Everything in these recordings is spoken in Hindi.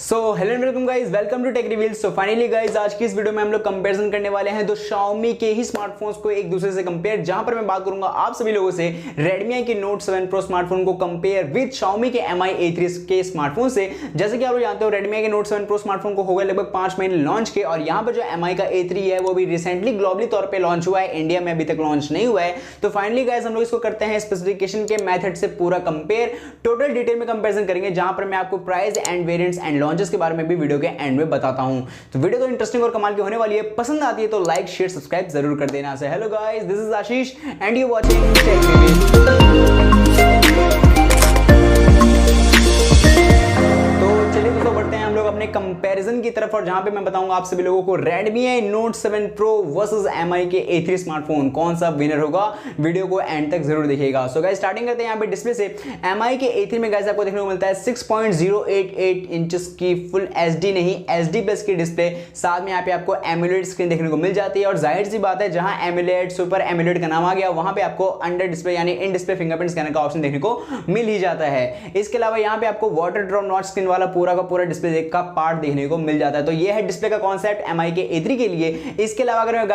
So hello and welcome guys, welcome to Tech Reveals. So finally guys, आज की इस वीडियो में हम लोग कंपैरिजन करने वाले हैं दो Xiaomi के ही स्मार्टफोन्स को एक दूसरे से कंपेयर, जहां पर मैं बात करूंगा आप सभी लोगों से Redmi के Note 7 Pro स्मार्टफोन को कंपेयर विद Xiaomi के Mi A3 के स्मार्टफोन से। जैसे कि आप लोग जानते हो, Redmi के Note 7 Pro स्मार्टफोन को हो गए लगभग 5 महीने लॉन्च के, और यहाँ पर जो Mi का A3 है वो भी रिसेंटली ग्लोबली तौर पर लॉन्च हुआ है, इंडिया में अभी तक लॉन्च नहीं हुआ है। तो फाइनली गाइस, हम लोग इसको करते हैं स्पेसिफिकेशन के मेथड से पूरा कंपेयर, टोटल डिटेल में कंपेरिजन करेंगे, जहां पर मैं आपको price and variants and launches के बारे में भी वीडियो के एंड में बताता हूं। तो वीडियो तो इंटरेस्टिंग और कमाल की होने वाली है, पसंद आती है तो लाइक शेयर सब्सक्राइब जरूर कर देना। से hello guys, this is Ashish and you watching take review. हम लोग अपने कंपैरिजन की तरफ, और जहां पे मैं बताऊंगा आप सभी लोगों को Redmi Note 7 Pro versus Mi के A3 स्मार्टफोन, कौन सा विनर होगा। वीडियो को एंड तक जरूर देखिएगा। सो गाइस, स्टार्टिंग करते हैं यहाँ पे डिस्प्ले से। Mi के A3 में गाइस आपको देखने को मिलता है 6.088 इंचेस की फुल HD नहीं SD प्लस की डिस्प्ले, साथ में यहाँ पे आपको एमुलेट स्क्रीन देखने को मिल जाती है। और जाहिर सी बात है, जहां एमुलेट सुपर एमुलेट का नाम आ गया, वहां पे आपको अंडर डिस्प्ले यानी इन डिस्प्ले फिंगरप्रिंट स्कैनर का ऑप्शन देखने को मिल ही जाता है। इसके अलावा यहाँ पे आपको वाटर ड्रॉप नॉच स्क्रीन वाला पूरा का पूरा डिस्प्ले का पार्ट देखने को मिल जाता है। तो ये है डिस्प्ले का कॉन्सेप्ट Mi के A3 के लिए। इसके अलावा अगर मैं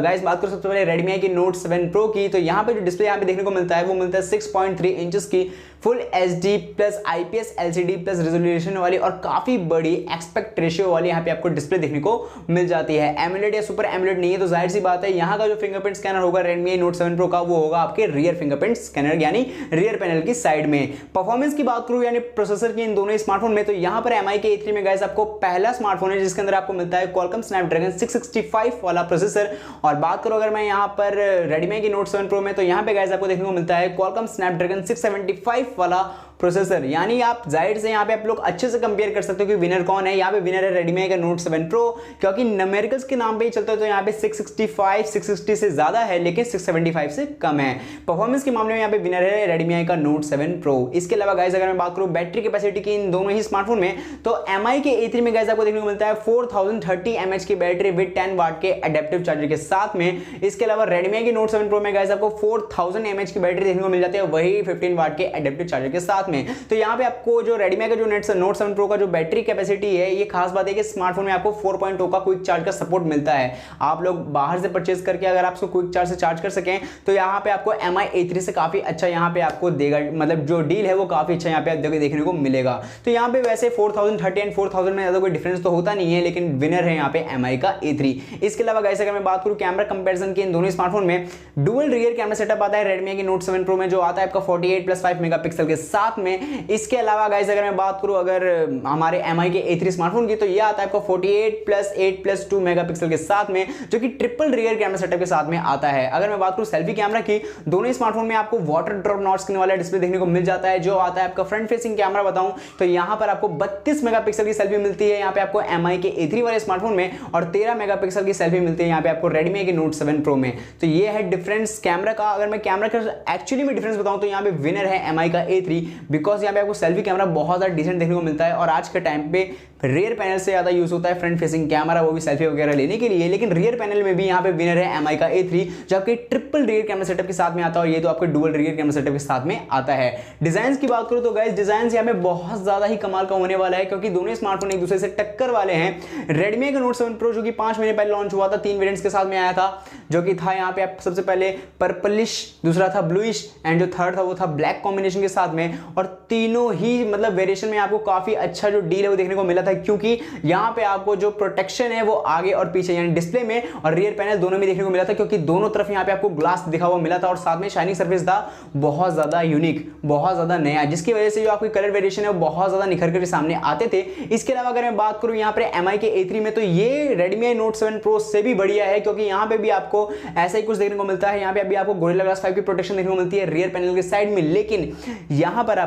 गाइस बात करूं सबसे पहले Redmi के Note 7 Pro की, तो यहाँ पे जो डिस्प्ले यहाँ पे देखने को मिलता है वो मिलता है 6.3 इंचेस की full HD plus IPS LCD plus resolution वाली और काफी बड़ी एस्पेक्ट रेशियो वाली यहाँ पे आपको डिस्प्ले देखने को मिल जाती है। एमुलेट या सुपर एमुलेट नहीं है, तो जाहिर सी बात है यहाँ का जो फिंगरप्रिंट स्कैनर होगा Redmi Note 7 Pro का, वो होगा आपके रियर फिंगरप्रिंट स्कैनर यानी रियर पैनल की साइड में। परफॉर्मेंस की बात करूं यानी प्रोसेसर की इन दोनों स्मार्टफोन में, तो यहाँ पर Mi के A3 में गाइस आपको पहला स्मार्टफोन है जिसके अंदर आपको मिलता है Qualcomm Snapdragon 665 वाला प्रोसेसर। और बात करो अगर मैं यहाँ पर Redmi के Note 7 Pro में, तो यहाँ पे गाइस आपको देखने को मिलता है Qualcomm Snapdragon 675 वाला प्रोसेसर। यानी आप जाहिर से यहाँ पे आप लोग अच्छे से कंपेयर कर सकते हो कि विनर कौन है। यहाँ पे विनर है Redmi का Note 7 Pro, क्योंकि न्यूमेरिकल्स के नाम पे ही चलता है, तो यहाँ पे 665 660 से ज्यादा है लेकिन 675 से कम है। परफॉर्मेंस के मामले में यहाँ पे विनर है Redmi का Note 7 Pro। इसके अलावा गाइस अगर मैं बात करूँ बैटरी कैपेसिटी की इन दोनों ही स्मार्टफोन में, तो Mi के A3 में गाइस आपको देखने को मिलता है 4030 mAh की बैटरी विद 10 वाट के एडेप्टिव चार्जर के साथ में। इसके अलावा Redmi के Note 7 Pro में गाइस आपको 4000 mAh की बैटरी देखने को मिल जाती है, वही 15 वाट के एडेप्टिव चार्जर के साथ में। तो यहाँ पे आपको जो Redmi का जो Note 7 Pro का जो बैटरी कैपेसिटी है, ये खास बात है कि स्मार्टफोन में आपको 4.0 का क्विक चार्ज का सपोर्ट मिलता है। आप लोग बाहर से परचेज करके अगर आप उसको क्विक चार्ज से चार्ज कर सकें, तो यहाँ पे आपको Mi A3 से काफी अच्छा यहाँ पे आपको देगा, मतलब जो डील है वो काफी अच्छा यहाँ पे देखने को मिलेगा। तो यहाँ पे वैसे 4030 एंड 4000 में ज्यादा कोई डिफरेंस तो होता नहीं है, लेकिन विनर है यहाँ पे Mi का A3। इसके अलावा गाइस अगर मैं बात करूँ कैमरा कंपैरिजन की इन दोनों स्मार्टफोन में, डुअल रियर कैमरा सेटअप आता है Redmi के Note 7 Pro में, जो आता है आपका 48+5 मेगापिक्सल के साथ में। इसके अलावा गाइस अगर मैं बात करूं अगर हमारे Mi के A3 स्मार्टफोन की, तो ये आता है आपको 48+8+2 मेगापिक्सल के साथ में, जो कि ट्रिपल रियर कैमरा सेटअप के साथ में आता है। अगर मैं बात करूं सेल्फी कैमरा की, दोनों स्मार्टफोन में आपको वाटर ड्रॉप नॉच स्क्रीन वाला डिस्प्ले देखने को मिल जाता है, जो आता है आपका फ्रंट फेसिंग कैमरा बताऊं तो यहां पर आपको 32 मेगापिक्सल की सेल्फी मिलती है यहाँ पे आपको Mi के A3 वाले स्मार्टफोन में, और 13 मेगापिक्सल की सेल्फी मिलती है यहाँ पे आपको Redmi के Note 7 Pro में। तो ये है डिफरेंस कैमरा का। अगर मैं कैमरा का एक्चुअली में डिफरेंस बताऊं, तो यहाँ पे विनर है Mi का A3, बिकॉज यहाँ पे आपको सेल्फी कैमरा बहुत ज्यादा डिसेंट देखने को मिलता है। और आज के टाइम पे रियर पैनल से ज्यादा यूज होता है फ्रंट फेसिंग कैमरा, वो भी सेल्फी वगैरह लेने के लिए, लेकिन रियर पैनल में भी यहाँ पे विनर है Mi का A3, जो आपके ट्रिपल रियर कैमरा सेटअप के साथ में आता है, और ये तो आपके डुअल रियर कैमरा सेटअप के साथ में आता है। डिजाइन की बात करूं तो गाइस, डिजाइन यहाँ पे बहुत ज्यादा ही कमाल का होने वाला है, क्योंकि दोनों स्मार्टफोन एक दूसरे से टक्कर वाले हैं। Redmi का Note 7 Pro जो कि 5 महीने पहले लॉन्च हुआ था, 3 वेरिएंट्स के साथ में आया था, जो कि था यहाँ पे आप सबसे पहले पर्पलिश, दूसरा था ब्लूइश, एंड जो थर्ड था वो था ब्लैक कॉम्बिनेशन के साथ में। और तीनों ही मतलब वेरिएशन में आपको काफी अच्छा जो डील है वो देखने को मिला था, क्योंकि यहाँ पे आपको जो प्रोटेक्शन है वो आगे और पीछे यानी डिस्प्ले में और रियर पैनल दोनों में देखने को मिला था, क्योंकि दोनों तरफ यहाँ पे आपको ग्लास दिखा हुआ मिला था, और साथ में शाइनिंग सरफेस था बहुत ज्यादा यूनिक, बहुत ज्यादा नया, जिसकी वजह से जो आपकी कलर वेरिएशन है वो बहुत ज्यादा निखर कर सामने आते थे। इसके अलावा अगर मैं बात करूं यहाँ पे Mi के A3 में, तो ये Redmi Note 7 Pro से भी बढ़िया है, क्योंकि यहाँ पे भी आपको ऐसा ही कुछ देखने को मिलता है। यहाँ पे अभी आपको Gorilla Glass 5 की प्रोटेक्शन देखने को मिलती है रियर पैनल के साइड में, लेकिन यहाँ पर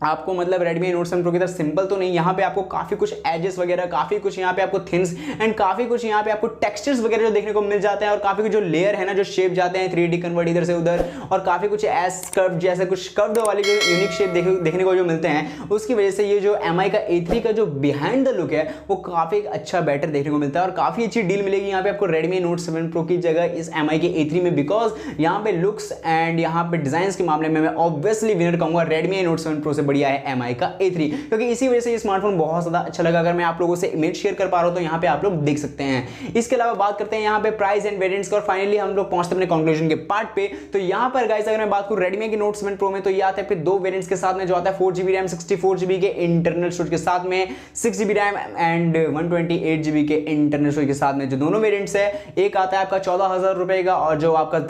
आपको मतलब Redmi Note 7 Pro की तरह सिंपल तो नहीं, यहाँ पे आपको काफी कुछ एजेस वगैरह, काफी कुछ यहाँ पे आपको थिन्स एंड काफी कुछ यहाँ पे आपको टेक्सचर्स वगैरह जो देखने को मिल जाते हैं, और काफी कुछ जो लेयर है ना, जो शेप जाते हैं 3D कन्वर्ट इधर से उधर, और काफी कुछ एस कर्व जैसे कुछ कर्व्ड वाली जो यूनिक शेप देखने को जो मिलते हैं, उसकी वजह से ये जो Mi का A3 का जो बिहाइंड द लुक है वो काफी अच्छा बेटर देखने को मिलता है, और काफी अच्छी डील मिलेगी यहाँ पे आपको Redmi Note 7 Pro की जगह इस Mi के A3 में, बिकॉज यहाँ पे लुक्स एंड यहाँ पे डिजाइन के मामले में मैं ऑब्वियसली विनर कहूंगा Redmi Note 7 Pro से बढ़िया है MI का A3, क्योंकि इसी वजह से ये स्मार्टफोन बहुत ज़्यादा अच्छा लगा। अगर मैं आप लोगों से इमेज शेयर कर पा रहा हूँ तो यहाँ पे आप लोग देख सकते हैं। इसके अलावा बात करते हैं यहाँ पे प्राइस एंड वेरिएंट्स का, और फाइनली हम लोग पहुंचते हैं अपने कंक्लूजन के पार्ट पे। तो यहाँ पर गाइस अगर मैं बात करूँ Redmi के Note 7 Pro में, तो ये आता है फिर दो वेरिएंट्स के साथ में, जो आता है 4GB रैम 64GB के इंटरनल स्टोरेज के साथ में, 6GB रैम एंड 128GB के इंटरनल स्टोरेज के साथ में। जो दोनों वेरिएंट्स है, एक आता है आपका 14,000 रुपए का, और जो आपका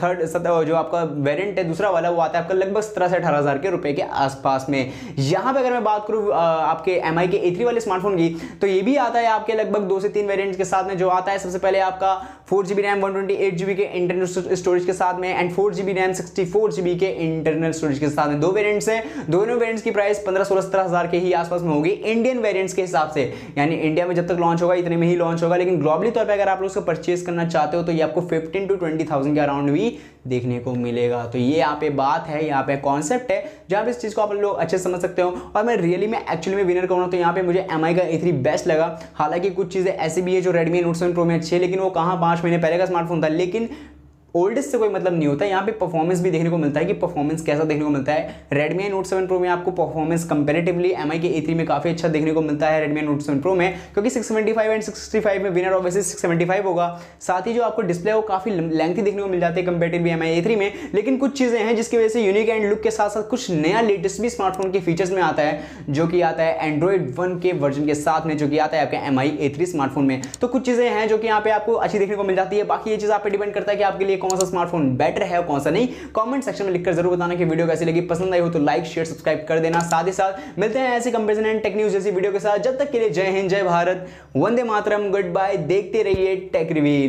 जो आपका वेरिएंट है दूसरा वाला, वो आता है आपका लगभग 17 से 18,000 के रुपए के आसपास में। यहाँ पे अगर मैं बात करूँ आपके MI के A3 वाले स्मार्टफोन की, तो ये भी आता है आपके लगभग 2 से 3 वेरिएंट्स के साथ में, जो आता है सबसे पहले आपका 4GB रैम 128GB के इंटरनल स्टोरेज के साथ में, एंड 4GB रैम 64GB के इंटरनल स्टोरेज के साथ में। दो वेरिएंट्स हैं, दोनों वेरिएंट्स की प्राइस 15-16-17,000 के ही आसपास में होगी इंडियन वेरिएंट्स के हिसाब से, यानी इंडिया में जब तक लॉन्च होगा इतने में ही लॉन्च होगा। लेकिन ग्लोबली तौर पे अगर आप लोग उसको परचेज करना चाहते हो तो ये आपको 15 to 20,000 के अराउंड भी देखने को मिलेगा। तो ये यहाँ पे बात है, यहाँ पे कॉन्सेप्ट है जहाँ पे इस चीज़ को आप लोग अच्छे समझ सकते हो। और मैं रियली में एक्चुअली में विनर कहूँ तो यहाँ पे मुझे MI का A3 बेस्ट लगा। हालांकि कुछ चीज़ें ऐसी भी है जो Redmi Note 7 Pro में अच्छी है, लेकिन वो कहाँ 5 महीने पहले का स्मार्टफोन था। लेकिन ओल्डेस्ट से कोई मतलब नहीं होता, यहाँ पे परफॉर्मेंस भी देखने को मिलता है कि परफॉर्मेंस कैसा देखने को मिलता है। Redmi Note 7 Pro में आपको परफॉर्मेंस कंपैरेटिवली MI के A3 में काफी अच्छा देखने को मिलता है Redmi Note 7 Pro में, क्योंकि 675 एंड 665 में विनर ऑब्वियसली 675 होगा। साथ ही जो आपको डिस्प्ले है वो काफी लेंथी देखने को मिल जाती है कंपैरेटिवली MI A3 में। लेकिन कुछ चीजें हैं जिसकी वजह से यूनिक एंड लुक के साथ साथ कुछ नया लेटेस्ट भी स्मार्टफोन के फीचर्स में आता है, जो कि आता है Android 1 के वर्जन के साथ में, जो कि आता है आपके MI A3 स्मार्टफोन में। तो कुछ चीजें हैं जो कि यहाँ पे आपको अच्छी देखने को मिल जाती है। बाकी ये चीज आप पे डिपेंड करता है कि आपके लिए कौन सा स्मार्टफोन बेटर है और कौन सा नहीं। कमेंट सेक्शन में लिखकर जरूर बताना कि वीडियो कैसी लगी। पसंद आई हो तो लाइक शेयर सब्सक्राइब कर देना। साथ ही साथ मिलते हैं ऐसी कंपैरिजन एंड टेक न्यूज जैसी वीडियो के साथ। जब तक के लिए जय हिंद, जय भारत, वंदे मातरम, गुड बाय। देखते रहिए टेक रिवील।